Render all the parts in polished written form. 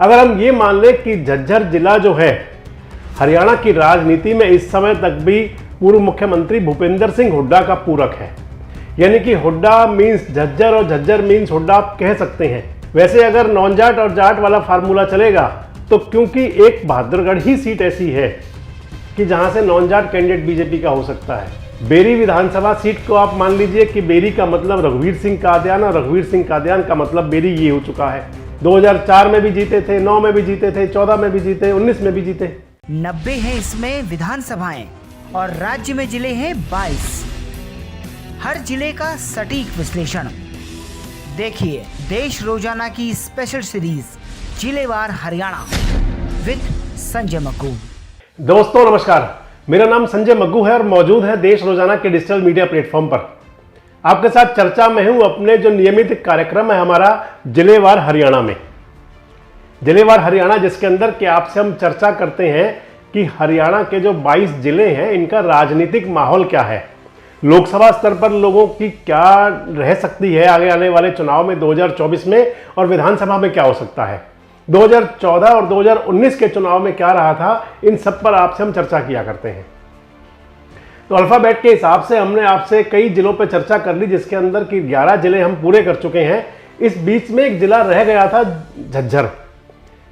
अगर हम ये मान लें कि झज्जर जिला जो है हरियाणा की राजनीति में इस समय तक भी पूर्व मुख्यमंत्री भूपेंद्र सिंह हुड्डा का पूरक है, यानी कि हुड्डा मीन्स झज्जर और झज्जर मीन्स हुड्डा आप कह सकते हैं। वैसे अगर नॉन जाट और जाट वाला फार्मूला चलेगा तो क्योंकि एक बहादुरगढ़ ही सीट ऐसी है कि जहां से नॉन जाट कैंडिडेट बीजेपी का हो सकता है। बेरी विधानसभा सीट को आप मान लीजिए कि बेरी का मतलब रघुवीर सिंह कादियान और रघुवीर सिंह कादियान का मतलब बेरी ये हो चुका है। 2004 में भी जीते थे, 9 में भी जीते थे, 14 में भी जीते, 19 में भी जीते। 90 हैं इसमें विधानसभाएं और राज्य में जिले हैं 22। हर जिले का सटीक विश्लेषण देखिए देश रोजाना की स्पेशल सीरीज जिलेवार हरियाणा विद संजय मग्गू। दोस्तों नमस्कार, मेरा नाम संजय मग्गू है और मौजूद है देश रोजाना के डिजिटल मीडिया प्लेटफॉर्म पर। आपके साथ चर्चा में हूं अपने जो नियमित कार्यक्रम है हमारा जिलेवार हरियाणा में। जिलेवार हरियाणा जिसके अंदर कि आपसे हम चर्चा करते हैं कि हरियाणा के जो 22 जिले हैं इनका राजनीतिक माहौल क्या है, लोकसभा स्तर पर लोगों की क्या रह सकती है आगे आने वाले चुनाव में 2024 में, और विधानसभा में क्या हो सकता है, 2014 और 2019 के चुनाव में क्या रहा था, इन सब पर आपसे हम चर्चा किया करते हैं। तो अल्फाबेट के हिसाब से हमने आपसे कई जिलों पर चर्चा कर ली, जिसके अंदर कि 11 जिले हम पूरे कर चुके हैं। इस बीच में एक जिला रह गया था झज्जर,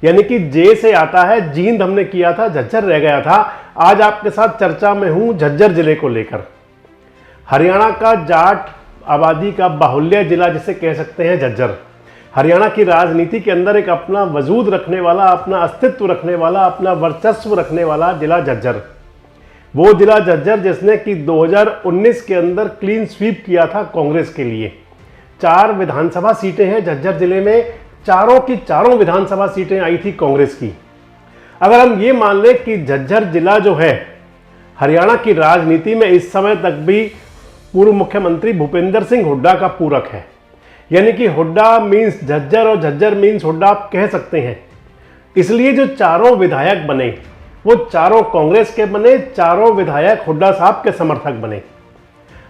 यानी कि जे से आता है, जींद हमने किया था, झज्जर रह गया था। आज आपके साथ चर्चा में हूं झज्जर जिले को लेकर। हरियाणा का जाट आबादी का बाहुल्य जिला जिसे कह सकते हैं झज्जर, हरियाणा की राजनीति के अंदर एक अपना वजूद रखने वाला, अपना अस्तित्व रखने वाला, अपना वर्चस्व रखने वाला जिला झज्जर। वो जिला झज्जर जिसने कि 2019 के अंदर क्लीन स्वीप किया था कांग्रेस के लिए। 4 विधानसभा सीटें हैं झज्जर जिले में, चारों की चारों विधानसभा सीटें आई थी कांग्रेस की। अगर हम ये मान लें कि झज्जर जिला जो है हरियाणा की राजनीति में इस समय तक भी पूर्व मुख्यमंत्री भूपेंद्र सिंह हुड्डा का पूरक है, यानी कि हुड्डा मीन्स झज्जर और झज्जर मीन्स हुड्डा आप कह सकते हैं। इसलिए जो चारों विधायक बने वो चारों कांग्रेस के बने, चारों विधायक हुड्डा साहब के समर्थक बने।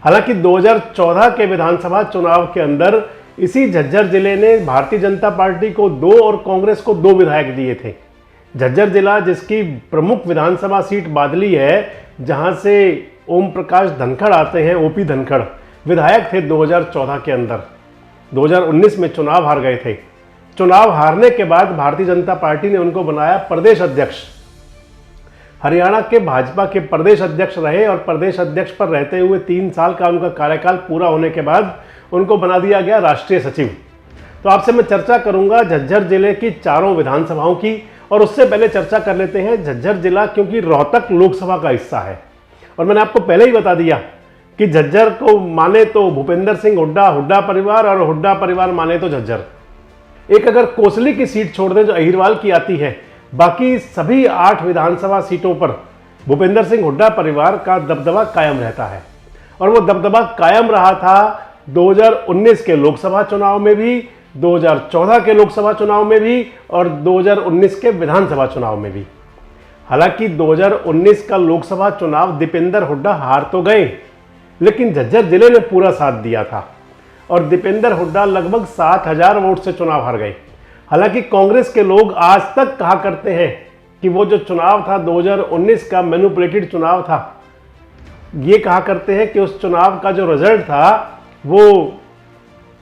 हालांकि 2014 के विधानसभा चुनाव के अंदर इसी झज्जर जिले ने भारतीय जनता पार्टी को 2 और कांग्रेस को 2 विधायक दिए थे। झज्जर जिला जिसकी प्रमुख विधानसभा सीट बादली है, जहां से ओम प्रकाश धनखड़ आते हैं, ओपी धनखड़ विधायक थे 2014 के अंदर। 2019 में चुनाव हार गए थे। चुनाव हारने के बाद भारतीय जनता पार्टी ने उनको बनाया प्रदेश अध्यक्ष। हरियाणा के भाजपा के प्रदेश अध्यक्ष रहे और प्रदेश अध्यक्ष पर रहते हुए 3 साल का उनका कार्यकाल पूरा होने के बाद उनको बना दिया गया राष्ट्रीय सचिव। तो आपसे मैं चर्चा करूंगा झज्जर जिले की चारों विधानसभाओं की, और उससे पहले चर्चा कर लेते हैं झज्जर जिला, क्योंकि रोहतक लोकसभा का हिस्सा है। और मैंने आपको पहले ही बता दिया कि झज्जर को माने तो भूपेंद्र सिंह हुड्डा, हुड्डा परिवार, और हुड्डा परिवार माने तो झज्जर। एक अगर कोसली की सीट छोड़ दें जो अहिरवाल की आती है, बाकी सभी 8 विधानसभा सीटों पर भूपेंद्र सिंह हुड्डा परिवार का दबदबा कायम रहता है। और वो दबदबा कायम रहा था 2019 के लोकसभा चुनाव में भी, 2014 के लोकसभा चुनाव में भी, और 2019 के विधानसभा चुनाव में भी। हालांकि 2019 का लोकसभा चुनाव दीपेंद्र हुड्डा हार तो गए, लेकिन झज्जर जिले ने पूरा साथ दिया था और दीपेंद्र हुड्डा लगभग 7,000 वोट से चुनाव हार गए। हालांकि कांग्रेस के लोग आज तक कहा करते हैं कि वो जो चुनाव था 2019 का मैनिपुलेटेड चुनाव था। ये कहा करते हैं कि उस चुनाव का जो रिजल्ट था वो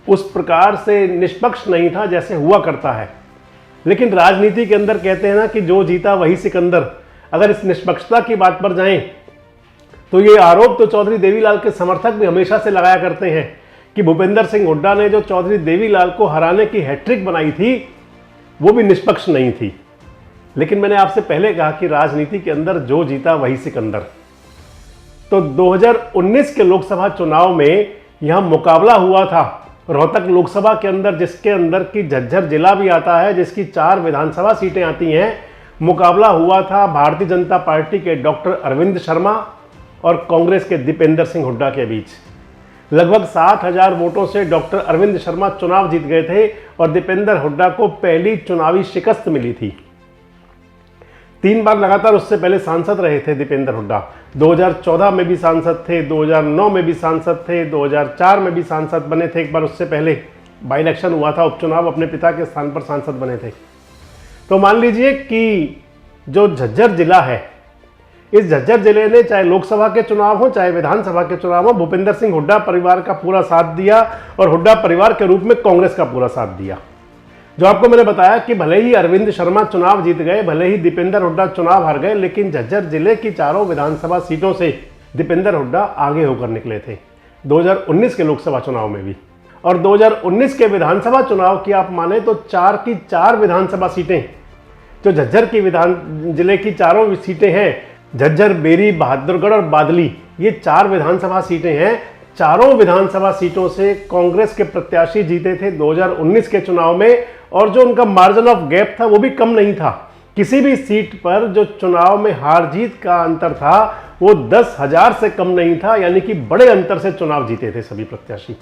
उस प्रकार से निष्पक्ष नहीं था जैसे हुआ करता है। लेकिन राजनीति के अंदर कहते हैं ना कि जो जीता वही सिकंदर। अगर इस निष्पक्षता की बात पर जाएं तो ये आरोप तो चौधरी देवीलाल के समर्थक भी हमेशा से लगाया करते हैं कि भूपेंद्र सिंह हुड्डा ने जो चौधरी देवीलाल को हराने की हैट्रिक बनाई थी वो भी निष्पक्ष नहीं थी। लेकिन मैंने आपसे पहले कहा कि राजनीति के अंदर जो जीता वही सिकंदर। तो 2019 के लोकसभा चुनाव में यहां मुकाबला हुआ था रोहतक लोकसभा के अंदर, जिसके अंदर की झज्जर जिला भी आता है, जिसकी 4 विधानसभा सीटें आती हैं। मुकाबला हुआ था भारतीय जनता पार्टी के डॉक्टर अरविंद शर्मा और कांग्रेस के दीपेंद्र सिंह हुड्डा के बीच। लगभग 60,000 वोटों से डॉक्टर अरविंद शर्मा चुनाव जीत गए थे और दीपेंद्र हुड्डा को पहली चुनावी शिकस्त मिली थी। 3 बार लगातार उससे पहले सांसद रहे थे दीपेंद्र हुड्डा। 2014 में भी सांसद थे, 2009 में भी सांसद थे, 2004 में भी सांसद बने थे। एक बार उससे पहले बाई इलेक्शन हुआ था, उपचुनाव, अपने पिता के स्थान पर सांसद बने थे। तो मान लीजिए कि जो झज्जर जिला है, इस झज्जर जिले ने चाहे लोकसभा के चुनाव हो चाहे विधानसभा के चुनाव हो, भूपेंद्र सिंह हुड्डा परिवार का पूरा साथ दिया और हुड्डा परिवार के रूप में कांग्रेस का पूरा साथ दिया। जो आपको मैंने बताया कि भले ही अरविंद शर्मा चुनाव जीत गए, भले ही दीपेंद्र हुड्डा चुनाव हार गए, लेकिन झज्जर जिले की चारों विधानसभा सीटों से दीपेंद्र हुड्डा आगे होकर निकले थे 2019 के लोकसभा चुनाव में भी। और 2019 के विधानसभा चुनाव की आप माने तो 4 की 4 विधानसभा सीटें जो झज्जर की जिले की चारों सीटें हैं, झज्जर, बेरी, बहादुरगढ़ और बादली, ये 4 विधानसभा सीटें हैं। चारों विधानसभा सीटों से कांग्रेस के प्रत्याशी जीते थे 2019 के चुनाव में, और जो उनका मार्जिन ऑफ गैप था वो भी कम नहीं था। किसी भी सीट पर जो चुनाव में हार जीत का अंतर था वो 10,000 से कम नहीं था, यानी कि बड़े अंतर से चुनाव जीते थे सभी प्रत्याशी।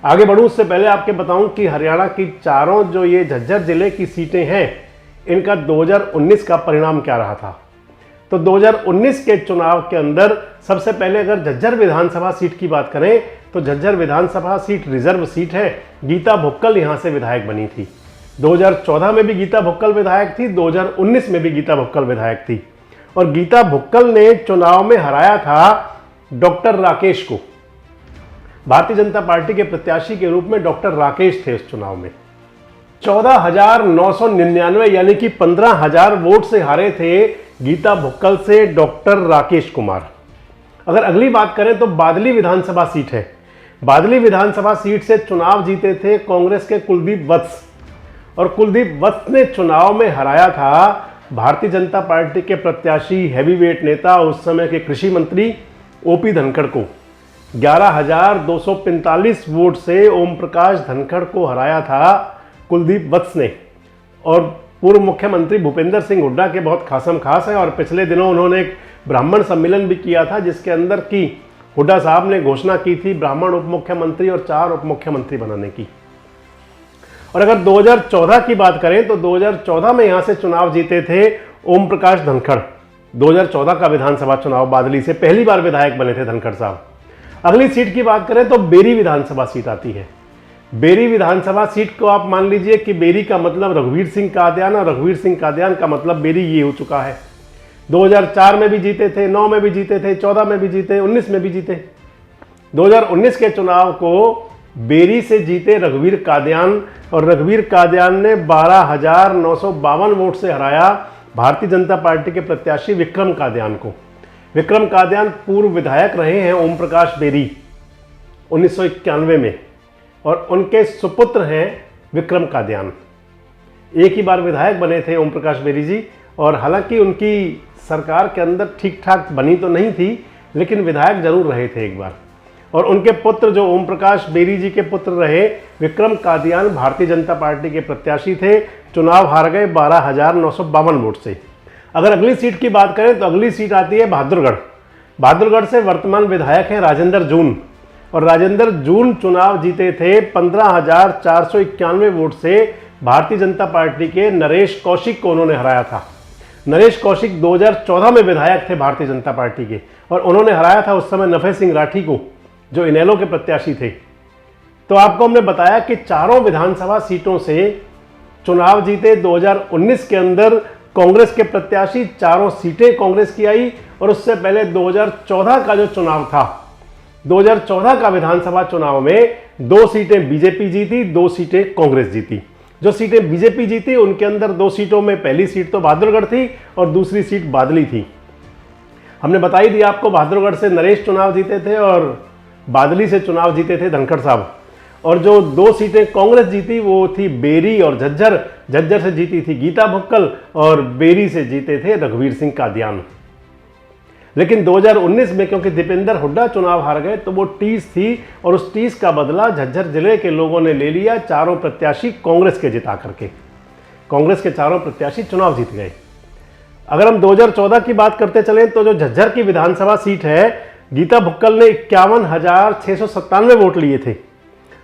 आगे बढ़ूं उससे पहले आपके बताऊं कि हरियाणा की चारों जो ये झज्जर जिले की सीटें हैं, इनका 2019 का परिणाम क्या रहा था। तो 2019 के चुनाव के अंदर सबसे पहले अगर झज्जर विधानसभा सीट की बात करें तो झज्जर विधानसभा सीट रिजर्व सीट है। गीता भुक्कल यहां से विधायक बनी थी। 2014 में भी गीता भुक्कल विधायक थी, 2019 में भी गीता भुक्कल विधायक थी। और गीता भुक्कल ने चुनाव में हराया था डॉक्टर राकेश को। भारतीय जनता पार्टी के प्रत्याशी के रूप में डॉक्टर राकेश थे उस चुनाव में। 14,999 यानी कि 15,000 वोट से हारे थे गीता भुक्कल से डॉक्टर राकेश कुमार। अगर अगली बात करें तो बादली विधानसभा सीट है। बादली विधानसभा सीट से चुनाव जीते थे कांग्रेस के कुलदीप वत्स, और कुलदीप वत्स ने चुनाव में हराया था भारतीय जनता पार्टी के प्रत्याशी, हैवीवेट नेता, उस समय के कृषि मंत्री ओपी धनखड़ को। 11,245 वोट से ओम प्रकाश धनखड़ को हराया था कुलदीप वत्स ने। और पूर्व मुख्यमंत्री भूपेंद्र सिंह हुड्डा के बहुत खासम खास है, और पिछले दिनों उन्होंने एक ब्राह्मण सम्मेलन भी किया था जिसके अंदर की हुड्डा साहब ने घोषणा की थी ब्राह्मण उप मुख्यमंत्री और 4 उप मुख्यमंत्री बनाने की। और अगर 2014 की बात करें तो 2014 में यहां से चुनाव जीते थे ओम प्रकाश धनखड़। 2014 का विधानसभा चुनाव बादली से पहली बार विधायक बने थे धनखड़ साहब। अगली सीट की बात करें तो बेरी विधानसभा सीट आती है। बेरी विधानसभा सीट को आप मान लीजिए कि बेरी का मतलब रघुवीर सिंह कादियान, और रघुवीर सिंह कादियान का मतलब बेरी ये हो चुका है। 2004 में भी जीते थे, 9 में भी जीते थे, 14 में भी जीते, 19 में भी जीते। 2019 के चुनाव को बेरी से जीते रघुवीर कादियान, और रघुवीर कादियान ने 12,952 वोट से हराया भारतीय जनता पार्टी के प्रत्याशी विक्रम कादियान को। विक्रम कादियान पूर्व विधायक रहे हैं ओम प्रकाश बेरी 1991 में, और उनके सुपुत्र हैं विक्रम कादियान। एक ही बार विधायक बने थे ओम प्रकाश बेरी जी, और हालांकि उनकी सरकार के अंदर ठीक ठाक बनी तो नहीं थी, लेकिन विधायक जरूर रहे थे एक बार। और उनके पुत्र जो ओम प्रकाश बेरी जी के पुत्र रहे विक्रम कादियान भारतीय जनता पार्टी के प्रत्याशी थे, चुनाव हार गए 12,952 वोट से। अगर अगली सीट की बात करें तो अगली सीट आती है बहादुरगढ़। बहादुरगढ़ से वर्तमान विधायक हैं राजेंद्र जून, और राजेंद्र जून चुनाव जीते थे 15,491 वोट से भारतीय जनता पार्टी के नरेश कौशिक को उन्होंने हराया था। नरेश कौशिक 2014 में विधायक थे भारतीय जनता पार्टी के, और उन्होंने हराया था उस समय नफे सिंह राठी को जो इनेलो के प्रत्याशी थे। तो आपको हमने बताया कि चारों विधानसभा सीटों से चुनाव जीते 2019 के अंदर कांग्रेस के प्रत्याशी, चारों सीटें कांग्रेस की आई। और उससे पहले 2014 का जो चुनाव था, 2014 का विधानसभा चुनाव में 2 सीटें बीजेपी जीती, 2 सीटें कांग्रेस जीती। जो सीटें बीजेपी जीती उनके अंदर 2 सीटों में पहली सीट तो बहादुरगढ़ थी और दूसरी सीट बादली थी। हमने बताई दी आपको बहादुरगढ़ से नरेश चुनाव जीते थे और बादली से चुनाव जीते थे धनखड़ साहब। और जो 2 सीटें कांग्रेस जीती वो थी बेरी और झज्जर। झज्जर से जीती थी गीता भुक्कल और बेरी से जीते थे रघुवीर सिंह कादियान। लेकिन 2019 में क्योंकि दीपेंद्र हुड्डा चुनाव हार गए तो वो टीस थी, और उस टीस का बदला झज्जर जिले के लोगों ने ले लिया। चारों प्रत्याशी कांग्रेस के जिता करके कांग्रेस के चारों प्रत्याशी चुनाव जीत गए। अगर हम 2014 की बात करते चलें तो जो झज्जर की विधानसभा सीट है, गीता भुक्कल ने 51,697 वोट लिए थे,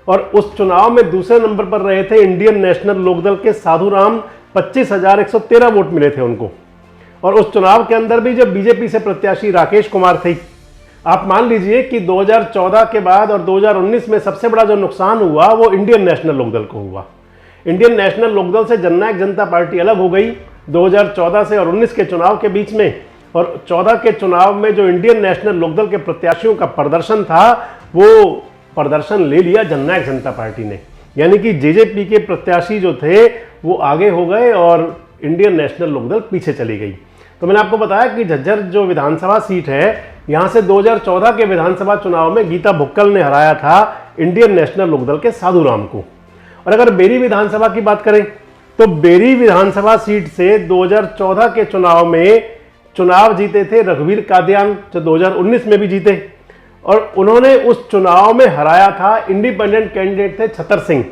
और उस चुनाव में दूसरे नंबर पर रहे थे इंडियन नेशनल लोकदल के साधु राम। 25,113 वोट मिले थे उनको। और उस चुनाव के अंदर भी जब बीजेपी से प्रत्याशी राकेश कुमार थे, आप मान लीजिए कि 2014 के बाद और 2019 में सबसे बड़ा जो नुकसान हुआ वो इंडियन नेशनल लोकदल को हुआ। इंडियन नेशनल लोकदल से जननायक जनता पार्टी अलग हो गई 2014 से और 19 के चुनाव के बीच में। और 14 के चुनाव में जो इंडियन नेशनल लोकदल के प्रत्याशियों का प्रदर्शन था, वो प्रदर्शन ले लिया जननायक जनता पार्टी ने, यानी कि जेजेपी के प्रत्याशी जो थे वो आगे हो गए और इंडियन नेशनल लोकदल पीछे चली गई। तो मैंने आपको बताया कि झज्जर जो विधानसभा सीट है, यहाँ से 2014 के विधानसभा चुनाव में गीता भुक्कल ने हराया था इंडियन नेशनल लोकदल के साधु राम को। और अगर बेरी विधानसभा की बात करें तो बेरी विधानसभा सीट से 2014 के चुनाव में चुनाव जीते थे रघुवीर कादियान, जो 2019 में भी जीते, और उन्होंने उस चुनाव में हराया था इंडिपेंडेंट कैंडिडेट थे छतर सिंह।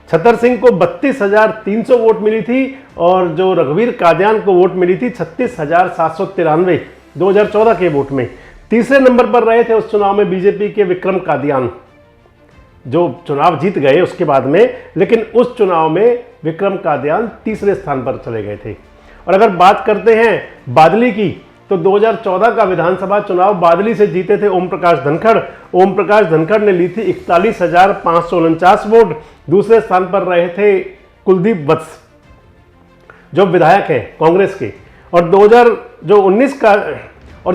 छतर सिंह को 32,300 वोट मिली थी और जो रघुवीर कादियान को वोट मिली थी 36,793 2014 के वोट में। तीसरे नंबर पर रहे थे उस चुनाव में बीजेपी के विक्रम कादियान, जो चुनाव जीत गए उसके बाद में, लेकिन उस चुनाव में विक्रम कादियान तीसरे स्थान पर चले गए थे। और अगर बात करते हैं बादली की, तो 2014 का विधानसभा चुनाव बादली से जीते थे ओम प्रकाश धनखड़। ओम प्रकाश धनखड़ ने ली थी 41,549 वोट। दूसरे स्थान पर रहे थे कुलदीप वत्स, जो विधायक हैं कांग्रेस के। और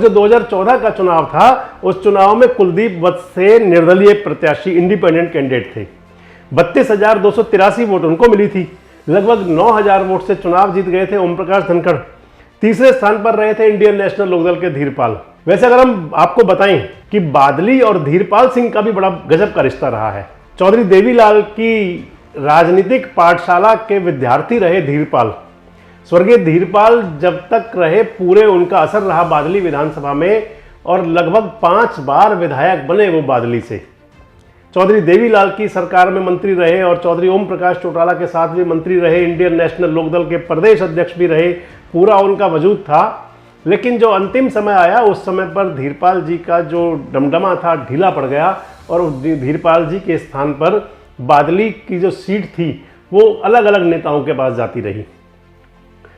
2014 का चुनाव था, उस चुनाव में कुलदीप वत्स से निर्दलीय प्रत्याशी इंडिपेंडेंट कैंडिडेट थे। 32,283 वोट उनको मिली थी। लगभग 9,000 वोट से चुनाव जीत गए थे ओम प्रकाश धनखड़। तीसरे स्थान पर रहे थे इंडियन नेशनल लोकदल के धीरपाल। वैसे अगर हम आपको बताएं कि बादली और धीरपाल सिंह का भी बड़ा गजब का रिश्ता रहा है। चौधरी देवीलाल की राजनीतिक पाठशाला के विद्यार्थी रहे धीरपाल। स्वर्गीय धीरपाल जब तक रहे पूरे उनका असर रहा बादली विधानसभा में, और लगभग 5 बार विधायक बने वो बादली से। चौधरी देवीलाल की सरकार में मंत्री रहे और चौधरी ओम प्रकाश चौटाला के साथ भी मंत्री रहे, इंडियन नेशनल लोकदल के प्रदेश अध्यक्ष भी रहे, पूरा उनका वजूद था। लेकिन जो अंतिम समय आया, उस समय पर धीरपाल जी का जो डमडमा था ढीला पड़ गया और धीरपाल जी के स्थान पर बादली की जो सीट थी वो अलग अलग नेताओं के पास जाती रही।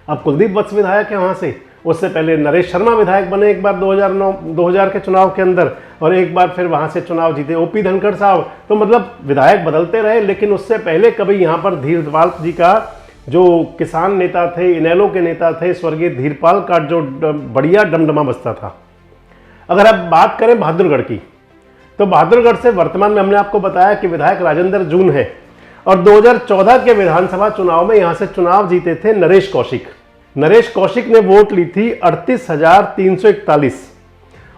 अब कुलदीप वत्स विधायक है वहाँ से, उससे पहले नरेश शर्मा विधायक बने एक बार 2000 के चुनाव के अंदर, और एक बार फिर वहाँ से चुनाव जीते ओपी धनखड़ साहब। तो मतलब विधायक बदलते रहे, लेकिन उससे पहले कभी यहाँ पर धीरपाल जी का जो किसान नेता थे, इनेलो के नेता थे, स्वर्गीय धीरपाल का जो बढ़िया डमडमा बजता था। अगर अब बात करें बहादुरगढ़ की, तो बहादुरगढ़ से वर्तमान में हमने आपको बताया कि विधायक राजेंद्र जून है, और 2014 के विधानसभा चुनाव में यहाँ से चुनाव जीते थे नरेश कौशिक। नरेश कौशिक ने वोट ली थी 38,341,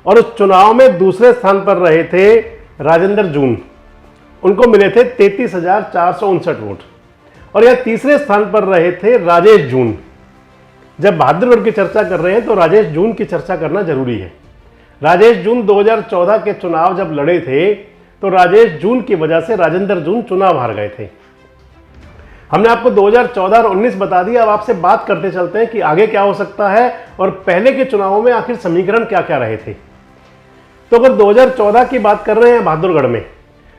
और उस चुनाव में दूसरे स्थान पर रहे थे राजेंद्र जून, उनको मिले थे 33,459 वोट। और यह तीसरे स्थान पर रहे थे राजेश जून। जब बहादुरगढ़ की चर्चा कर रहे हैं तो राजेश जून की चर्चा करना जरूरी है। राजेश जून 2014 के चुनाव जब लड़े थे तो राजेश जून की वजह से राजेंद्र जून चुनाव हार गए थे। हमने आपको 2014 और 19 बता दिया। अब आपसे बात करते चलते हैं कि आगे क्या हो सकता है और पहले के चुनावों में आखिर समीकरण क्या क्या रहे थे। तो अगर 2014 की बात कर रहे हैं बहादुरगढ़ में,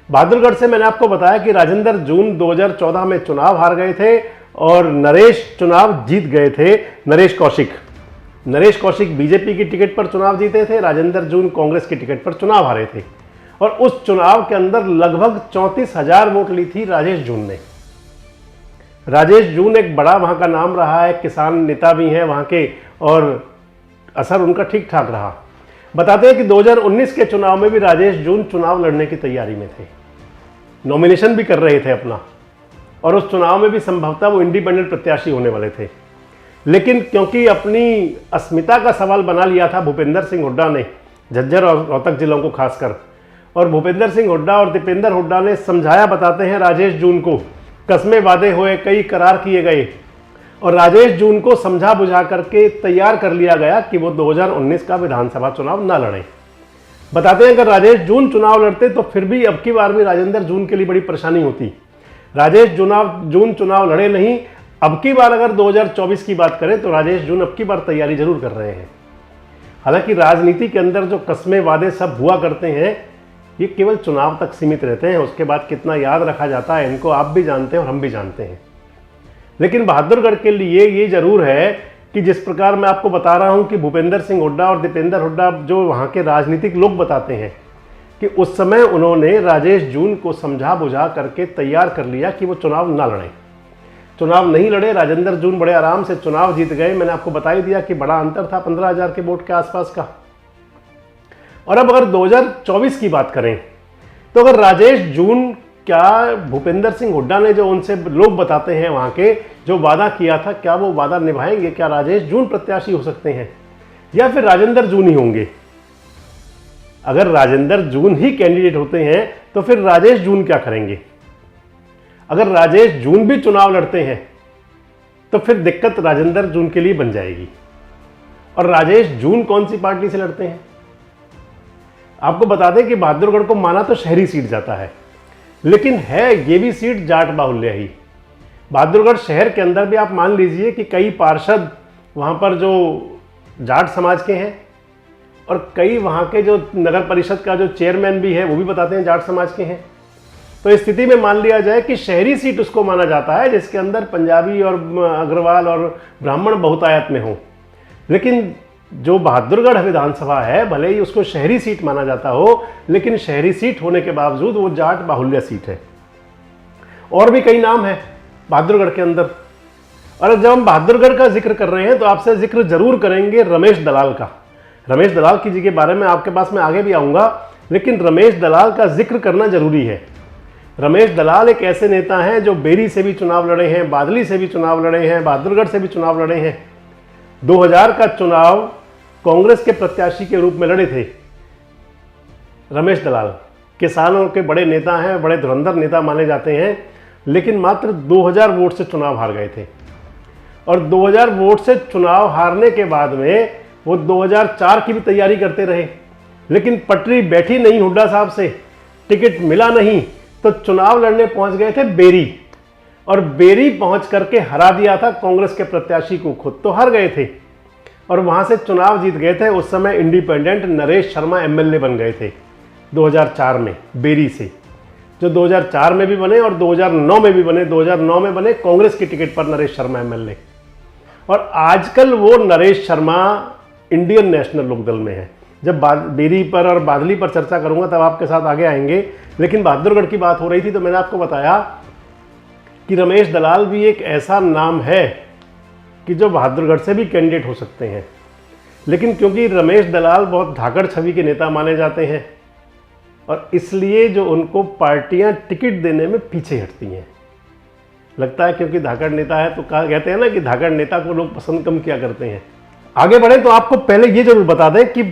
बहादुरगढ़ से मैंने आपको बताया कि राजेंद्र जून 2014 में चुनाव हार गए थे और नरेश चुनाव जीत गए थे। नरेश कौशिक बीजेपी की टिकट पर चुनाव जीते थे, राजेंद्र जून कांग्रेस की टिकट पर चुनाव हारे थे। और उस चुनाव के अंदर लगभग 34,000 वोट ली थी राजेश जून ने। राजेश जून एक बड़ा वहां का नाम रहा है, किसान नेता भी हैं वहां के, और असर उनका ठीक ठाक रहा। बताते हैं कि 2019 के चुनाव में भी राजेश जून चुनाव लड़ने की तैयारी में थे, नॉमिनेशन भी कर रहे थे अपना, और उस चुनाव में भी संभवतः वो इंडिपेंडेंट प्रत्याशी होने वाले थे। लेकिन क्योंकि अपनी अस्मिता का सवाल बना लिया था भूपेंद्र सिंह हुड्डा ने, झज्जर और रोहतक जिलों को खासकर, और भूपेंद्र सिंह हुड्डा और दीपेंद्र हुड्डा ने समझाया, बताते हैं राजेश जून को, कस्में वादे हुए, कई करार किए गए, और राजेश जून को समझा बुझा करके तैयार कर लिया गया कि वो 2019 का विधानसभा चुनाव ना लड़ें। बताते हैं अगर राजेश जून चुनाव लड़ते तो फिर भी अब की बार भी राजेंद्र जून के लिए बड़ी परेशानी होती। राजेश जून चुनाव लड़े नहीं। अब की बार अगर 2024 की बात करें तो राजेश जून अब की बार तैयारी जरूर कर रहे हैं। हालांकि राजनीति के अंदर जो कस्में वादे सब हुआ करते हैं ये केवल चुनाव तक सीमित रहते हैं, उसके बाद कितना याद रखा जाता है इनको आप भी जानते हैं और हम भी जानते हैं। लेकिन बहादुरगढ़ के लिए ये जरूर है कि जिस प्रकार मैं आपको बता रहा हूं कि भूपेंद्र सिंह हुड्डा और दीपेंद्र हुड्डा जो वहां के राजनीतिक लोग बताते हैं कि उस समय उन्होंने राजेश जून को समझा बुझा करके तैयार कर लिया कि वो चुनाव ना लड़ें। चुनाव नहीं लड़े, राजेंद्र जून बड़े आराम से चुनाव जीत गए। मैंने आपको बता ही दिया कि बड़ा अंतर था 15,000 के वोट के आसपास का। और अब अगर 2024 की बात करें तो अगर राजेश जून, क्या भूपेंद्र सिंह हुड्डा ने जो उनसे लोग बताते हैं वहां के जो वादा किया था, क्या वो वादा निभाएंगे? क्या राजेश जून प्रत्याशी हो सकते हैं या फिर राजेंद्र जून ही होंगे? अगर राजेंद्र जून ही कैंडिडेट होते हैं तो फिर राजेश जून क्या करेंगे? अगर राजेश जून भी चुनाव लड़ते हैं तो फिर दिक्कत राजेंद्र जून के लिए बन जाएगी। और राजेश जून कौन सी पार्टी से लड़ते हैं? आपको बता दें कि बहादुरगढ़ को माना तो शहरी सीट जाता है, लेकिन है ये भी सीट जाट बाहुल्य ही। बहादुरगढ़ शहर के अंदर भी आप मान लीजिए कि कई पार्षद वहां पर जो जाट समाज के हैं और कई वहां के जो नगर परिषद का जो चेयरमैन भी है वो भी बताते हैं जाट समाज के हैं। तो इस स्थिति में मान लिया जाए कि शहरी सीट उसको माना जाता है जिसके अंदर पंजाबी और अग्रवाल और ब्राह्मण बहुतायत में हो। लेकिन जो बहादुरगढ़ विधानसभा है, भले ही उसको शहरी सीट माना जाता हो, लेकिन शहरी सीट होने के बावजूद वो जाट बाहुल्य सीट है। और भी कई नाम है बहादुरगढ़ के अंदर। और जब हम बहादुरगढ़ का जिक्र कर रहे हैं तो आपसे जिक्र जरूर करेंगे रमेश दलाल का। रमेश दलाल की जी के बारे में आपके पास मैं आगे भी आऊंगा, लेकिन रमेश दलाल का जिक्र करना जरूरी है। रमेश दलाल एक ऐसे नेता हैं जो बेरी से भी चुनाव लड़े हैं, बादली से भी चुनाव लड़े हैं, बहादुरगढ़ से भी चुनाव लड़े हैं। 2000 का चुनाव कांग्रेस के प्रत्याशी के रूप में लड़े थे रमेश दलाल। किसानों के बड़े नेता हैं, बड़े धुरंधर नेता माने जाते हैं, लेकिन मात्र 2000 वोट से चुनाव हार गए थे। और 2000 वोट से चुनाव हारने के बाद में वो 2004 की भी तैयारी करते रहे, लेकिन पटरी बैठी नहीं हुड्डा साहब से, टिकट मिला नहीं, तो चुनाव लड़ने पहुंच गए थे बेरी। और बेरी पहुंच करके हरा दिया था कांग्रेस के प्रत्याशी को, खुद तो हार गए थे और वहां से चुनाव जीत गए थे। उस समय इंडिपेंडेंट नरेश शर्मा एमएलए बन गए थे 2004 में बेरी से, जो 2004 में भी बने और 2009 में भी बने। 2009 में बने कांग्रेस की टिकट पर नरेश शर्मा एमएलए, और आजकल वो नरेश शर्मा इंडियन नेशनल लोकदल में है। जब बेरी पर और बादली पर चर्चा करूंगा तब आपके साथ आगे आएंगे, लेकिन बहादुरगढ़ की बात हो रही थी तो मैंने आपको बताया कि रमेश दलाल भी एक ऐसा नाम है कि जो बहादुरगढ़ से भी कैंडिडेट हो सकते हैं। लेकिन क्योंकि रमेश दलाल बहुत धाकड़ छवि के नेता माने जाते हैं और इसलिए जो उनको पार्टियां टिकट देने में पीछे हटती हैं। लगता है क्योंकि धाकड़ नेता है तो कहते हैं ना कि धाकड़ नेता को लोग पसंद कम किया करते हैं। आगे बढ़े तो आपको पहले ये जरूर बता दें कि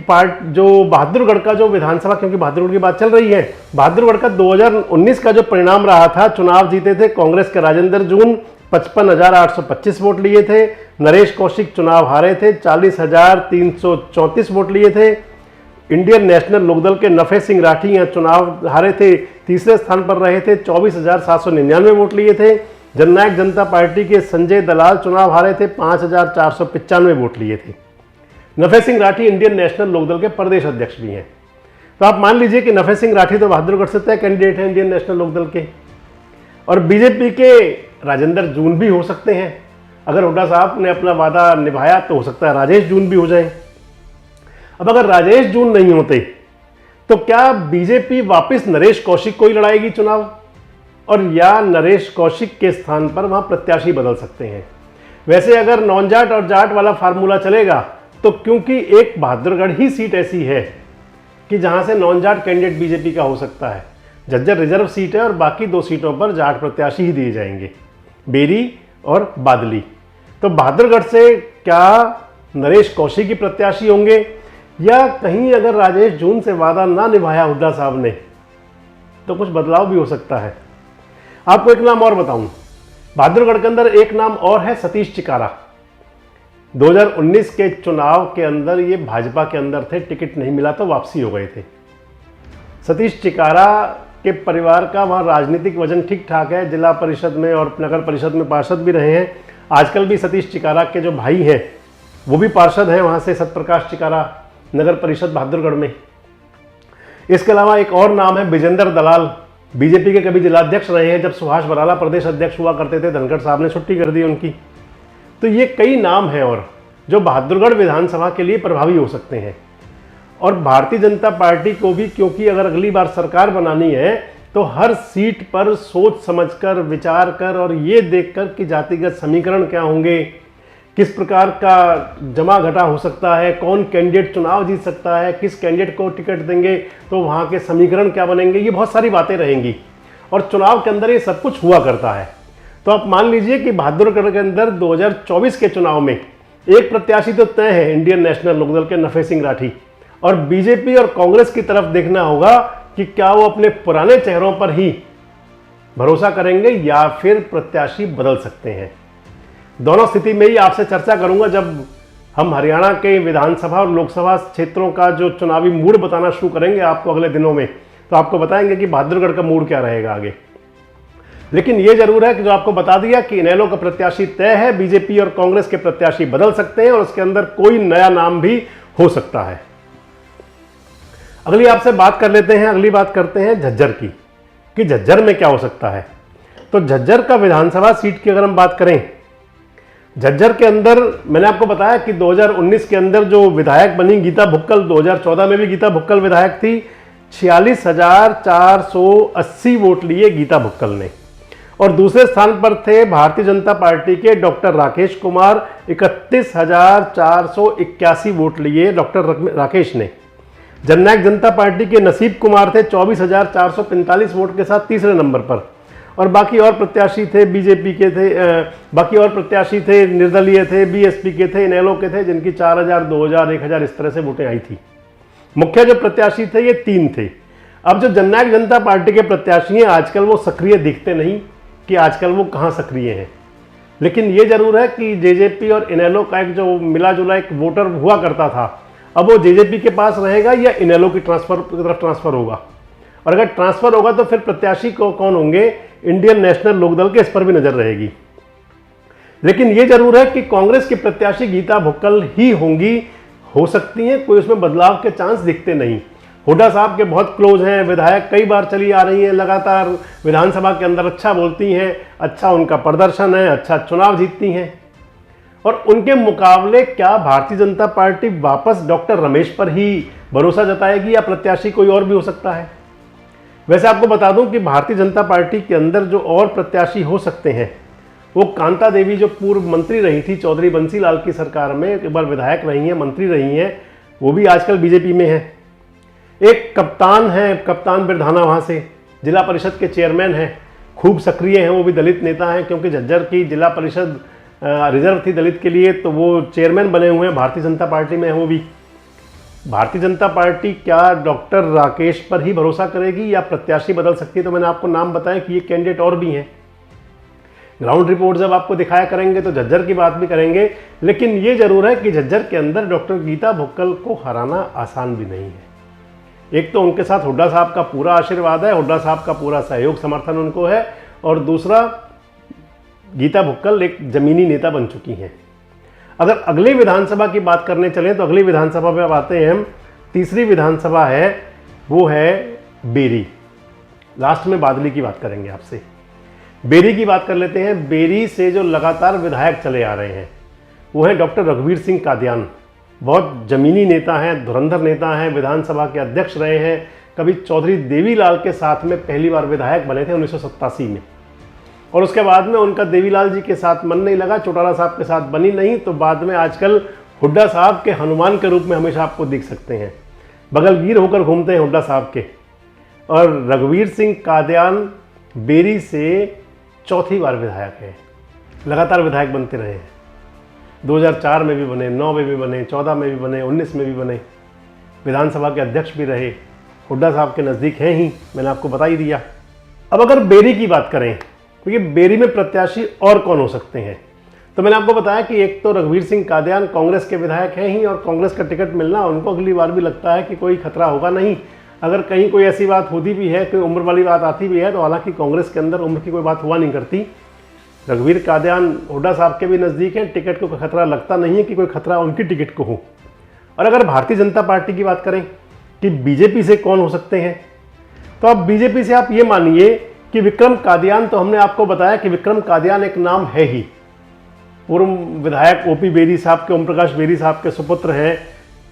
जो बहादुरगढ़ का जो विधानसभा, क्योंकि बहादुरगढ़ की बात चल रही है, बहादुरगढ़ का 2019 का जो परिणाम रहा था, चुनाव जीते थे कांग्रेस के राजेंद्र जून, 55,825 वोट लिए थे। नरेश कौशिक चुनाव हारे थे, 40,334 वोट लिए थे। इंडियन नेशनल लोकदल के नफे सिंह राठी यहाँ चुनाव हारे थे, तीसरे स्थान पर रहे थे, 24,799 वोट लिए थे। जननायक जनता पार्टी के संजय दलाल चुनाव हारे थे, 5,495 वोट लिए थे। नफे सिंह राठी इंडियन नेशनल लोकदल के प्रदेश अध्यक्ष भी हैं। तो आप मान लीजिए कि नफे सिंह राठी तो बहादुरगढ़ से तय कैंडिडेट हैं इंडियन नेशनल लोकदल के, और बीजेपी के राजेंद्र जून भी हो सकते हैं। अगर हुड्डा साहब ने अपना वादा निभाया तो हो सकता है राजेश जून भी हो जाए। अब अगर राजेश जून नहीं होते तो क्या बीजेपी वापस नरेश कौशिक को ही लड़ाएगी चुनाव, और या नरेश कौशिक के स्थान पर वहां प्रत्याशी बदल सकते हैं? वैसे अगर नॉन जाट और जाट वाला फार्मूला चलेगा तो क्योंकि एक बहादुरगढ़ ही सीट ऐसी है कि जहां से नॉन जाट कैंडिडेट बीजेपी का हो सकता है, झज्जर रिजर्व सीट है और बाकी 2 सीटों पर जाट प्रत्याशी ही दिए जाएंगे, बेरी और बादली। तो बहादुरगढ़ से क्या नरेश कौशिक ही प्रत्याशी होंगे, या कहीं अगर राजेश जून से वादा ना निभाया हुड्डा साहब ने तो कुछ बदलाव भी हो सकता है। आपको एक नाम और बताऊं, बहादुरगढ़ के अंदर एक नाम और है, सतीश चिकारा। 2019 के चुनाव के अंदर ये भाजपा के अंदर थे, टिकट नहीं मिला तो वापसी हो गए थे। सतीश चिकारा के परिवार का वहाँ राजनीतिक वजन ठीक ठाक है, जिला परिषद में और नगर परिषद में पार्षद भी रहे हैं। आजकल भी सतीश चिकारा के जो भाई हैं वो भी पार्षद हैं वहाँ से, सतप्रकाश चिकारा, नगर परिषद बहादुरगढ़ में। इसके अलावा एक और नाम है विजेंद्र दलाल, बीजेपी के कभी जिलाध्यक्ष रहे हैं, जब सुभाष बराला प्रदेश अध्यक्ष हुआ करते थे, धनखड़ साहब ने छुट्टी कर दी उनकी। तो ये कई नाम हैं और जो बहादुरगढ़ विधानसभा के लिए प्रभावी हो सकते हैं। और भारतीय जनता पार्टी को भी, क्योंकि अगर अगली बार सरकार बनानी है तो तो हर सीट पर सोच समझकर, विचार कर और ये देखकर कि जातिगत समीकरण क्या होंगे, किस प्रकार का जमा घटा हो सकता है, कौन कैंडिडेट चुनाव जीत सकता है, किस कैंडिडेट को टिकट देंगे तो वहाँ के समीकरण क्या बनेंगे, ये बहुत सारी बातें रहेंगी। और चुनाव के अंदर ये सब कुछ हुआ करता है। तो आप मान लीजिए कि बहादुरगढ़ के अंदर 2024 के चुनाव में एक प्रत्याशी तो तय है, इंडियन नेशनल लोकदल के नफे सिंह राठी, और बीजेपी और कांग्रेस की तरफ देखना होगा कि क्या वो अपने पुराने चेहरों पर ही भरोसा करेंगे या फिर प्रत्याशी बदल सकते हैं। दोनों स्थिति में ही आपसे चर्चा करूंगा जब हम हरियाणा के विधानसभा और लोकसभा क्षेत्रों का जो चुनावी मूड बताना शुरू करेंगे आपको अगले दिनों में, तो आपको बताएंगे कि बहादुरगढ़ का मूड क्या रहेगा आगे। लेकिन यह जरूर है कि जो आपको बता दिया कि इनेलो का प्रत्याशी तय है, बीजेपी और कांग्रेस के प्रत्याशी बदल सकते हैं और उसके अंदर कोई नया नाम भी हो सकता है। अगली आपसे बात कर लेते हैं, अगली बात करते हैं झज्जर की, कि झज्जर में क्या हो सकता है। तो झज्जर का विधानसभा सीट की अगर हम बात करें, झज्जर के अंदर मैंने आपको बताया कि 2019 के अंदर जो विधायक बनी गीता भुक्कल, 2014 में भी गीता भुक्कल विधायक थी, 46,480 वोट लिए गीता भुक्कल ने। और दूसरे स्थान पर थे भारतीय जनता पार्टी के डॉक्टर राकेश कुमार, 31,481 वोट लिए डॉक्टर राकेश ने। जननायक जनता पार्टी के नसीब कुमार थे 24,445 वोट के साथ तीसरे नंबर पर। और बाकी और प्रत्याशी थे, बीजेपी के थे, बाकी और प्रत्याशी थे, निर्दलीय थे, बीएसपी के थे, इनेलो के थे, जिनकी 4,000, 2,000, 1,000 इस तरह से वोटें आई थी। मुख्य जो प्रत्याशी थे ये 3 थे। अब जो जननायक जनता पार्टी के प्रत्याशी हैं आजकल वो सक्रिय दिखते नहीं कि आजकल वो कहाँ सक्रिय हैं, लेकिन ये जरूर है कि जेजेपी और इनेलो का एक जो मिला जुला एक वोटर हुआ करता था, अब वो जेजेपी के पास रहेगा या इनेलो की तरफ ट्रांसफर होगा। और अगर ट्रांसफर होगा तो फिर प्रत्याशी को कौन होंगे, इंडियन नेशनल लोकदल के, इस पर भी नजर रहेगी। लेकिन ये जरूर है कि कांग्रेस की प्रत्याशी गीता भुक्कल ही होंगी, हो सकती हैं, कोई उसमें बदलाव के चांस दिखते नहीं। हुड्डा साहब के बहुत क्लोज हैं, विधायक कई बार चली आ रही हैं, लगातार विधानसभा के अंदर अच्छा बोलती हैं, अच्छा उनका प्रदर्शन है, अच्छा चुनाव जीतती हैं। और उनके मुकाबले क्या भारतीय जनता पार्टी वापस डॉक्टर रमेश पर ही भरोसा जताएगी या प्रत्याशी कोई और भी हो सकता है। वैसे आपको बता दूं कि भारतीय जनता पार्टी के अंदर जो और प्रत्याशी हो सकते हैं वो कांता देवी, जो पूर्व मंत्री रही थी चौधरी बंसीलाल की सरकार में, एक बार विधायक रही हैं, मंत्री रही हैं, वो भी आजकल बीजेपी में है। एक कप्तान है, कप्तान बिरधाना, वहाँ से जिला परिषद के चेयरमैन हैं, खूब सक्रिय हैं, वो भी दलित नेता हैं, क्योंकि झज्जर की जिला परिषद रिजर्व थी दलित के लिए, तो वो चेयरमैन बने हुए हैं, भारतीय जनता पार्टी में है वो भी। भारतीय जनता पार्टी क्या डॉक्टर राकेश पर ही भरोसा करेगी या प्रत्याशी बदल सकती है। तो मैंने आपको नाम बताया कि ये कैंडिडेट और भी हैं। ग्राउंड रिपोर्ट जब आपको दिखाया करेंगे तो झज्जर की बात भी करेंगे, लेकिन ये जरूर है कि झज्जर के अंदर डॉक्टर गीता भुक्कल को हराना आसान भी नहीं है। एक तो उनके साथ हुड्डा साहब का पूरा आशीर्वाद है, हुड्डा साहब का पूरा सहयोग समर्थन उनको है, और दूसरा गीता भुक्कल एक जमीनी नेता बन चुकी हैं। अगर अगली विधानसभा की बात करने चलें तो अगली विधानसभा में आते हैं हम, तीसरी विधानसभा है, वो है बेरी। लास्ट में बादली की बात करेंगे आपसे। बेरी की बात कर लेते हैं। बेरी से जो लगातार विधायक चले आ रहे हैं वो है डॉक्टर रघुवीर सिंह कादियान, बहुत जमीनी नेता हैं, धुरंधर नेता हैं, विधानसभा के अध्यक्ष रहे हैं, कभी चौधरी देवीलाल के साथ में पहली बार विधायक बने थे 1987 में, और उसके बाद में उनका देवीलाल जी के साथ मन नहीं लगा, चौटाला साहब के साथ बनी नहीं, तो बाद में आजकल हुड्डा साहब के हनुमान के रूप में हमेशा आपको दिख सकते हैं, बगलगीर होकर घूमते हैं हुड्डा साहब के। और रघुवीर सिंह कादियान बेरी से चौथी बार विधायक है, लगातार विधायक बनते रहे हैं। 2004 में भी बने, 9 में भी बने, 14 में भी बने, 19 में भी बने, विधानसभा के अध्यक्ष भी रहे, हुड्डा साहब के नज़दीक हैं ही, मैंने आपको बता ही दिया। अब अगर बेरी की बात करें तो ये बेरी में प्रत्याशी और कौन हो सकते हैं, तो मैंने आपको बताया कि एक तो रघुवीर सिंह कादियान कांग्रेस के विधायक हैं ही, और कांग्रेस का टिकट मिलना उनको अगली बार भी लगता है कि कोई खतरा होगा नहीं। अगर कहीं कोई ऐसी बात होती भी है, कोई उम्र वाली बात आती भी है, तो हालांकि कांग्रेस के अंदर उम्र की कोई बात हुआ नहीं करती। रघुवीर कादियान हुड्डा साहब के भी नज़दीक हैं, टिकट को खतरा लगता नहीं है कि कोई खतरा उनकी टिकट को हो। और अगर भारतीय जनता पार्टी की बात करें कि बीजेपी से कौन हो सकते हैं, तो अब बीजेपी से आप ये मानिए कि विक्रम कादियान, तो हमने आपको बताया कि विक्रम कादियान एक नाम है ही, पूर्व विधायक ओपी बेरी साहब के, ओम प्रकाश बेरी साहब के सुपुत्र हैं,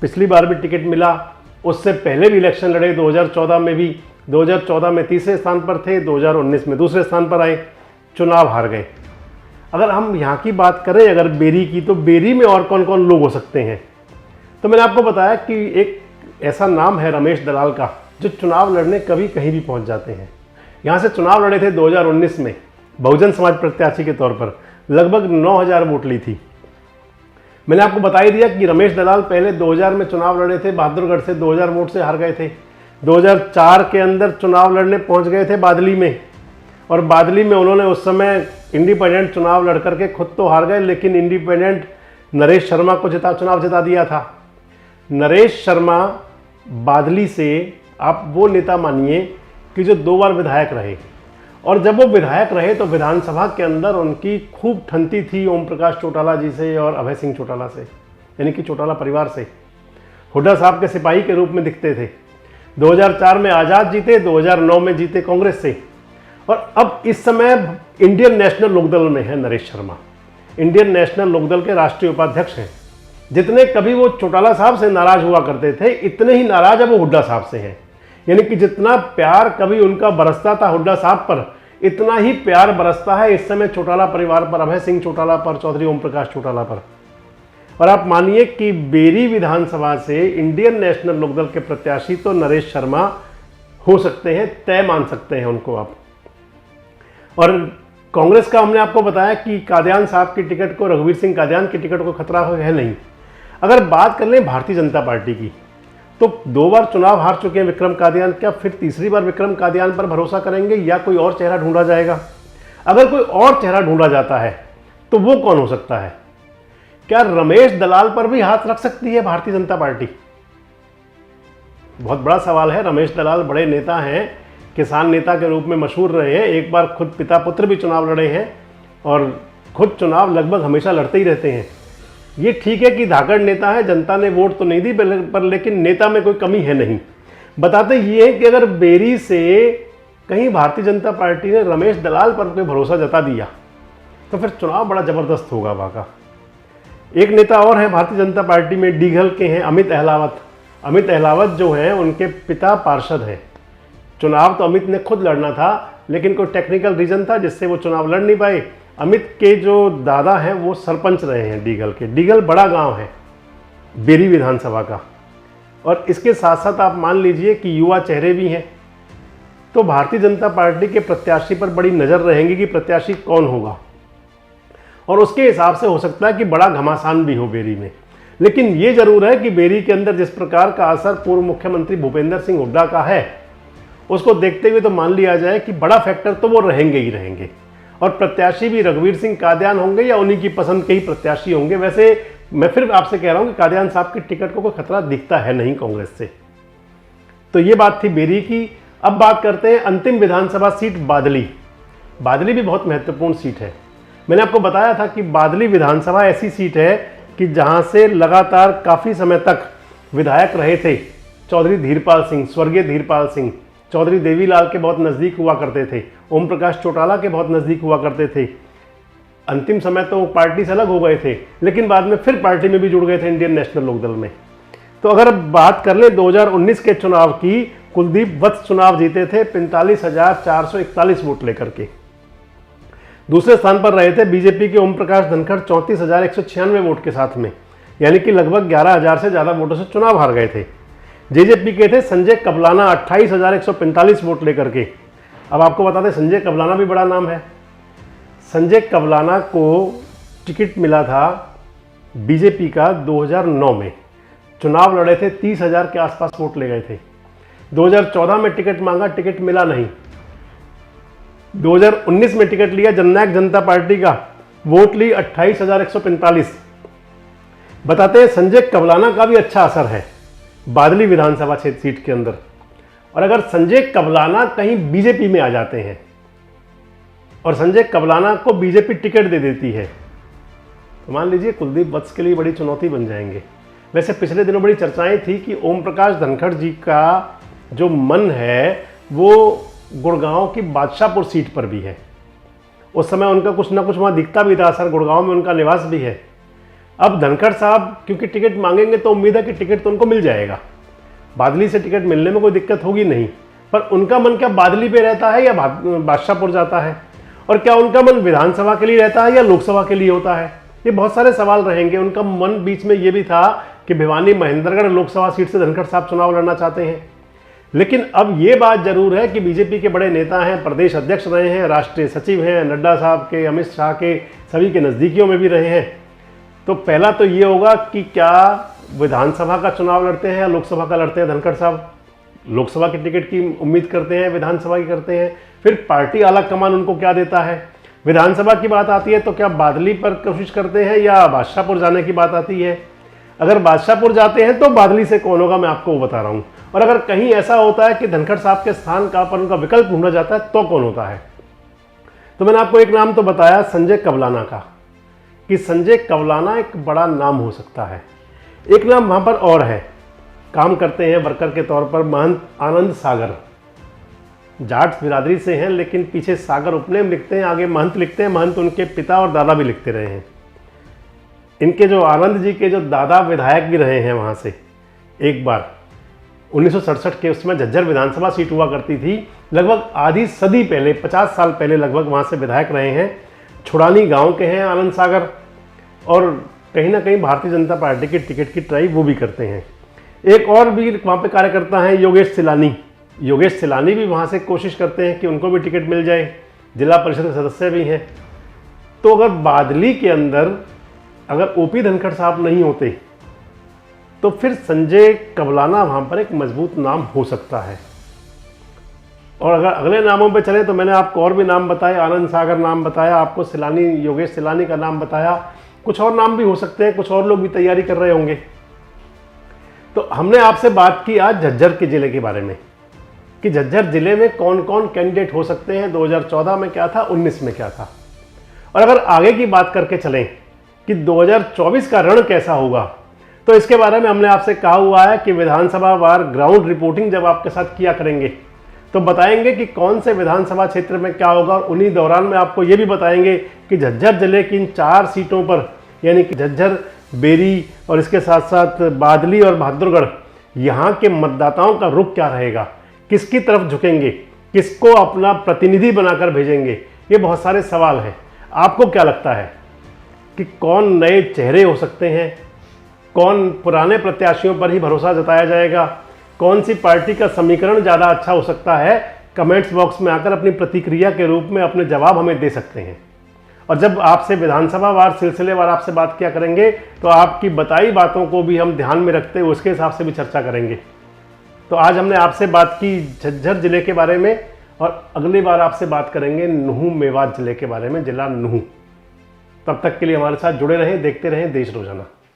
पिछली बार भी टिकट मिला, उससे पहले भी इलेक्शन लड़े 2014 में भी, 2014 में तीसरे स्थान पर थे, 2019 में दूसरे स्थान पर आए, चुनाव हार गए। अगर हम यहाँ की बात करें अगर बेरी की, तो बेरी में और कौन कौन लोग हो सकते हैं? तो मैंने आपको बताया कि एक ऐसा नाम है रमेश दलाल का, जो चुनाव लड़ने कभी कहीं भी पहुँच जाते हैं। यहाँ से चुनाव लड़े थे 2019 में बहुजन समाज प्रत्याशी के तौर पर, लगभग 9000 वोट ली थी। मैंने आपको बता ही दिया कि रमेश दलाल पहले 2000 में चुनाव लड़े थे, बहादुरगढ़ से 2000 वोट से हार गए थे। 2004 के अंदर चुनाव लड़ने पहुंच गए थे बादली में, और बादली में उन्होंने उस समय इंडिपेंडेंट चुनाव लड़ करके खुद तो हार गए, लेकिन इंडिपेंडेंट नरेश शर्मा को चुनाव जिता दिया था। नरेश शर्मा बादली से आप वो नेता मानिए कि जो 2 बार विधायक रहे, और जब वो विधायक रहे तो विधानसभा के अंदर उनकी खूब ठनती थी ओम प्रकाश चौटाला जी से और अभय सिंह चौटाला से, यानी कि चौटाला परिवार से। हुड्डा साहब के सिपाही के रूप में दिखते थे। 2004 में आज़ाद जीते, 2009 में जीते कांग्रेस से, और अब इस समय इंडियन नेशनल लोकदल में है नरेश शर्मा। इंडियन नेशनल लोकदल के राष्ट्रीय उपाध्यक्ष हैं। जितने कभी वो चौटाला साहब से नाराज हुआ करते थे, इतने ही नाराज अब वो हुड्डा साहब से हैं। यानी कि जितना प्यार कभी उनका बरसता था हुड्डा साहब पर, इतना ही प्यार बरसता है इस समय चौटाला परिवार पर, अभय सिंह चौटाला पर, चौधरी ओम प्रकाश चौटाला पर। और आप मानिए कि बेरी विधानसभा से इंडियन नेशनल लोकदल के प्रत्याशी तो नरेश शर्मा हो सकते हैं, तय मान सकते हैं उनको आप। और कांग्रेस का हमने आपको बताया कि कादियान साहब की टिकट को, रघुवीर सिंह कादियान की टिकट को खतरा है नहीं। अगर बात कर लें भारतीय जनता पार्टी की, तो 2 बार चुनाव हार चुके हैं विक्रम कादियान, क्या फिर तीसरी बार विक्रम कादियान पर भरोसा करेंगे या कोई और चेहरा ढूंढा जाएगा? अगर कोई और चेहरा ढूंढा जाता है तो वो कौन हो सकता है? क्या रमेश दलाल पर भी हाथ रख सकती है भारतीय जनता पार्टी? बहुत बड़ा सवाल है। रमेश दलाल बड़े नेता हैं, किसान नेता के रूप में मशहूर रहे हैं, एक बार खुद पिता पुत्र भी चुनाव लड़े हैं और खुद चुनाव लगभग हमेशा लड़ते ही रहते हैं। ये ठीक है कि धाकड़ नेता है, जनता ने वोट तो नहीं दी पर लेकिन नेता में कोई कमी है नहीं। बताते ये है कि अगर बेरी से कहीं भारतीय जनता पार्टी ने रमेश दलाल पर कोई भरोसा जता दिया तो फिर चुनाव बड़ा ज़बरदस्त होगा वहाँ का। एक नेता और है भारतीय जनता पार्टी में, डीघल के हैं अमित अहलावत। अमित अहलावत जो हैं उनके पिता पार्षद हैं। चुनाव तो अमित ने खुद लड़ना था, लेकिन कोई टेक्निकल रीज़न था जिससे वो चुनाव लड़ नहीं पाए। अमित के जो दादा हैं वो सरपंच रहे हैं डीगल के। डीगल बड़ा गांव है बेरी विधानसभा का, और इसके साथ साथ आप मान लीजिए कि युवा चेहरे भी हैं। तो भारतीय जनता पार्टी के प्रत्याशी पर बड़ी नज़र रहेंगी कि प्रत्याशी कौन होगा, और उसके हिसाब से हो सकता है कि बड़ा घमासान भी हो बेरी में। लेकिन ये जरूर है कि बेरी के अंदर जिस प्रकार का असर पूर्व मुख्यमंत्री भूपेंद्र सिंह हुड्डा का है, उसको देखते हुए तो मान लिया जाए कि बड़ा फैक्टर तो वो रहेंगे ही रहेंगे, और प्रत्याशी भी रघुवीर सिंह कादियान होंगे या उन्हीं की पसंद के ही प्रत्याशी होंगे। वैसे मैं फिर आपसे कह रहा हूं कि कादियान साहब की टिकट को कोई खतरा दिखता है नहीं कांग्रेस से। तो ये बात थी बेरी की। अब बात करते हैं अंतिम विधानसभा सीट बादली। बादली भी बहुत महत्वपूर्ण सीट है। मैंने आपको बताया था कि बादली विधानसभा ऐसी सीट है कि जहां से लगातार काफ़ी समय तक विधायक रहे थे चौधरी धीरपाल सिंह, स्वर्गीय धीरपाल सिंह, चौधरी देवीलाल के बहुत नज़दीक हुआ करते थे, ओम प्रकाश चौटाला के बहुत नज़दीक हुआ करते थे। अंतिम समय तो वो पार्टी से अलग हो गए थे, लेकिन बाद में फिर पार्टी में भी जुड़ गए थे इंडियन नेशनल लोकदल में। तो अगर बात कर ले 2019 के चुनाव की, कुलदीप वत्स चुनाव जीते थे 45,441 वोट लेकर के। दूसरे स्थान पर रहे थे बीजेपी के ओम प्रकाश धनखड़ 34,196 वोट के साथ में, यानी कि लगभग 11,000 से ज़्यादा वोटों से चुनाव हार गए थे। जेजेपी के थे संजय कबलाना 28,145 वोट लेकर के। अब आपको बता दें संजय कबलाना भी बड़ा नाम है। संजय कबलाना को टिकट मिला था बीजेपी का 2009 में, चुनाव लड़े थे 30,000 के आसपास वोट ले गए थे। 2014 में टिकट मांगा, टिकट मिला नहीं। 2019 में टिकट लिया जननायक जनता पार्टी का, वोट ली 28,145। बताते हैं संजय कबलाना का भी अच्छा असर है बादली विधानसभा क्षेत्र सीट के अंदर। और अगर संजय कबलाना कहीं बीजेपी में आ जाते हैं और संजय कबलाना को बीजेपी टिकट दे देती है तो मान लीजिए कुलदीप वत्स के लिए बड़ी चुनौती बन जाएंगे। वैसे पिछले दिनों बड़ी चर्चाएं थी कि ओम प्रकाश धनखड़ जी का जो मन है वो गुड़गांव की बादशाहपुर सीट पर भी है। उस समय उनका कुछ ना कुछ वहाँ दिखता भी था असर, गुड़गांव में उनका निवास भी है। अब धनखड़ साहब क्योंकि टिकट मांगेंगे तो उम्मीद है कि टिकट तो उनको मिल जाएगा, बादली से टिकट मिलने में कोई दिक्कत होगी नहीं। पर उनका मन क्या बादली पे रहता है या बादशाहपुर जाता है, और क्या उनका मन विधानसभा के लिए रहता है या लोकसभा के लिए होता है। ये बहुत सारे सवाल रहेंगे। उनका मन बीच में ये भी था कि भिवानी महेंद्रगढ़ लोकसभा सीट से धनखड़ साहब चुनाव लड़ना चाहते हैं। लेकिन अब ये बात जरूर है कि बीजेपी के बड़े नेता हैं, प्रदेश अध्यक्ष रहे हैं, राष्ट्रीय सचिव हैं, नड्डा साहब के, अमित शाह के, सभी के नज़दीकियों में भी रहे हैं। तो पहला तो ये होगा कि क्या विधानसभा का चुनाव लड़ते हैं या लोकसभा का लड़ते हैं धनखड़ साहब। लोकसभा के टिकट की उम्मीद करते हैं, विधानसभा की करते हैं, फिर पार्टी आला कमान उनको क्या देता है। विधानसभा की बात आती है तो क्या बादली पर कोशिश करते हैं या बादशाहपुर जाने की बात आती है। अगर बादशाहपुर जाते हैं तो बादली से कौन होगा, मैं आपको वो बता रहा हूँ। और अगर कहीं ऐसा होता है कि धनखड़ साहब के स्थान का पर उनका विकल्प ढूंढा जाता है तो कौन होता है। तो मैंने आपको एक नाम तो बताया संजय कवलाना का, कि संजय कवलाना एक बड़ा नाम हो सकता है। एक नाम वहाँ पर और है, काम करते हैं वर्कर के तौर पर, महंत आनंद सागर। जाट बिरादरी से हैं लेकिन पीछे सागर उपनेम लिखते हैं, आगे महंत लिखते हैं। महंत उनके पिता और दादा भी लिखते रहे हैं। इनके जो आनंद जी के जो दादा विधायक भी रहे हैं वहाँ से एक बार 1967 के, उसमें झज्जर विधानसभा सीट हुआ करती थी, लगभग आधी सदी पहले, 50 साल पहले लगभग वहाँ से विधायक रहे हैं। छुड़ानी गांव के हैं आनंद सागर, और कहीं ना कहीं भारतीय जनता पार्टी की टिकट की ट्राई वो भी करते हैं। एक और भी वहाँ पे कार्यकर्ता हैं योगेश सिलानी। योगेश सिलानी भी वहाँ से कोशिश करते हैं कि उनको भी टिकट मिल जाए, जिला परिषद के सदस्य भी हैं। तो अगर बादली के अंदर अगर ओपी धनखड़ साहब नहीं होते तो फिर संजय कवलाना वहाँ पर एक मजबूत नाम हो सकता है। और अगर अगले नामों पे चले तो मैंने आपको और भी नाम बताए, आनंद सागर नाम बताया, आपको सिलानी, योगेश सिलानी का नाम बताया, कुछ और नाम भी हो सकते हैं, कुछ और लोग भी तैयारी कर रहे होंगे। तो हमने आपसे बात की आज झज्जर के ज़िले के बारे में कि झज्जर ज़िले में कौन कौन कैंडिडेट हो सकते हैं, 2014 में क्या था, 19 में क्या था। और अगर आगे की बात करके चलें कि 2024 का रण कैसा होगा, तो इसके बारे में हमने आपसे कहा हुआ है कि विधानसभा वार ग्राउंड रिपोर्टिंग जब आपके साथ किया करेंगे तो बताएंगे कि कौन से विधानसभा क्षेत्र में क्या होगा, और उन्हीं दौरान में आपको ये भी बताएंगे कि झज्जर जिले की इन 4 सीटों पर, यानी कि झज्जर, बेरी और इसके साथ साथ बादली और बहादुरगढ़, यहाँ के मतदाताओं का रुख क्या रहेगा, किसकी तरफ झुकेंगे, किसको अपना प्रतिनिधि बनाकर भेजेंगे। ये बहुत सारे सवाल हैं। आपको क्या लगता है कि कौन नए चेहरे हो सकते हैं, कौन पुराने प्रत्याशियों पर ही भरोसा जताया जाएगा, कौन सी पार्टी का समीकरण ज़्यादा अच्छा हो सकता है। कमेंट्स बॉक्स में आकर अपनी प्रतिक्रिया के रूप में अपने जवाब हमें दे सकते हैं। और जब आपसे विधानसभा वार सिलसिलेवार आपसे बात किया करेंगे तो आपकी बताई बातों को भी हम ध्यान में रखते हुए उसके हिसाब से भी चर्चा करेंगे। तो आज हमने आपसे बात की झज्जर जिले के बारे में, और अगली बार आपसे बात करेंगे नुहू मेवात जिले के बारे में, जिला नुहू। तब तक के लिए हमारे साथ जुड़े रहें, देखते रहें देश रोजाना।